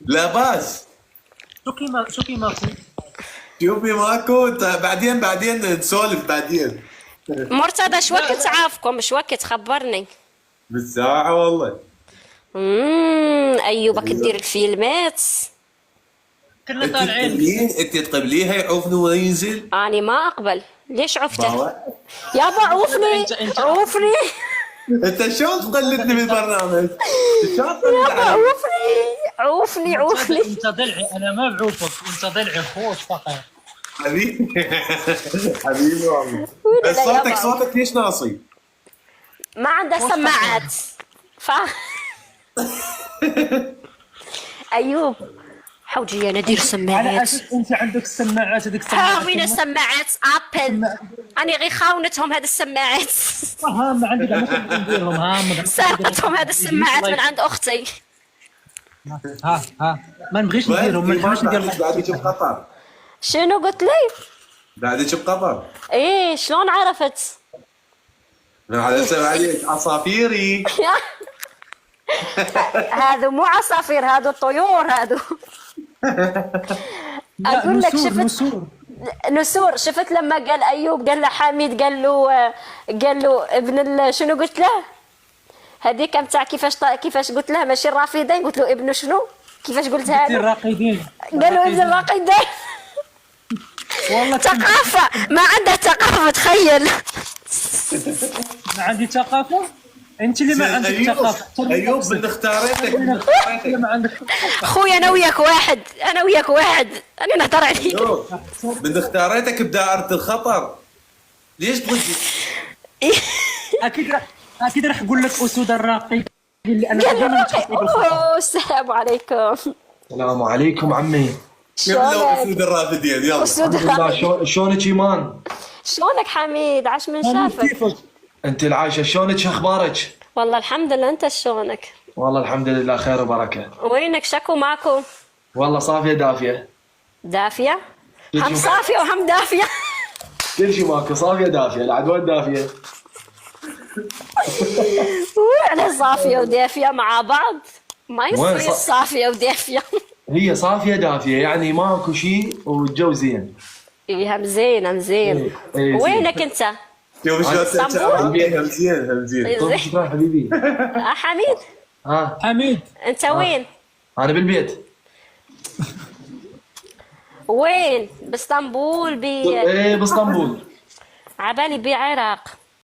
لا باس. شو كي ماكو. شوفي ماكو بعدين نسولف بعدين. مرتضى شو وقت عافكم؟ شو وقت خبرني. بالساعة والله. ايوبك تدير الفيلمات. كنا انت طالعين. تقبلين، انت تقبليها يعوفني وينزل؟ اني ما اقبل. ليش عفته؟ ما يابا عوفني عوفني انت شلون تقلدني بالبرنامج؟ شلون تقلد يابا علي؟ عوفني عوفني. انت ضلعي، انا ما بعوفك، انت ضلعي خوش فقط. حبيبي حبيبي والله. ولا بس لا صوتك يابا. صوتك ليش ناصي؟ ما عنده سماعات. ف ايوب حوجي انا ندير على سماعات. اساس انت عندك السماعات هذيك ها السماعات. وين السماعات ابل؟ انا غير خاونتهم هذه السماعات. ها ما عندي ما كنت نديرهم ها سرقتهم هذه السماعات من عند اختي. ها ما نبغيش نديرهم، ما نحبش ندير بعدك بقطر. شنو قلت لي؟ بعدك بقطر. ايه شلون عرفت؟ على سبب عليك عصافيري. هذا مو عصافير، هذا طيور هذا. اقول لك شفت نسور. نسور. شفت لما قال ايوب قال له حميد قال له شنو قلت له؟ هذيك متاع كيفاش قلت له ماشي الرافدين، قلت له ابن شنو؟ كيفاش قلتها له؟ الراقدين. قالوا ابن الراقدين. والله ثقافة، ما عنده ثقافة تخيل. ما عندي ثقافة. انت اللي ما عندك ثقافة. ايوب من اختاريتك ما عندك. خويا انا وياك واحد، انا وياك واحد، انا نهضر عليك. من اختاريتك بدائرة الخطر. ليش تغزي؟ اكيد راح اقول لك اسود الراقي اللي انا دائما تحطي بالخطر. أوه، السلام عليكم. السلام عليكم عمي. يلا شلونك؟ اسود الرافدين يلا. أسود الحمد لله. الرافدين. شلونك ايمان؟ شلونك حميد؟ عاش من شافك. كيفك؟ انت العايشه شلونك؟ شو اخبارك؟ والله الحمد لله، انت شلونك؟ والله الحمد لله خير وبركه. وينك شكو ماكو؟ والله صافيه دافيه. دافية؟ هم يجي- صافية وهم دافية. كل شيء ماكو صافيه دافيه، العدوان دافيه. وين صافية ودافية مع بعض؟ ما وين يصير صافية ودافية. هي صافيه دافيه يعني ماكو شيء والجو زين. ايه هم زين هم زين. إيه، زين. وينك انت؟ شوف شلون اسطنبول؟ همزين همزين. طيب شكرا حبيبي. حميد ها حميد انت وين؟ انا بالبيت. وين؟ باسطنبول ايه باسطنبول. عبالي بعراق.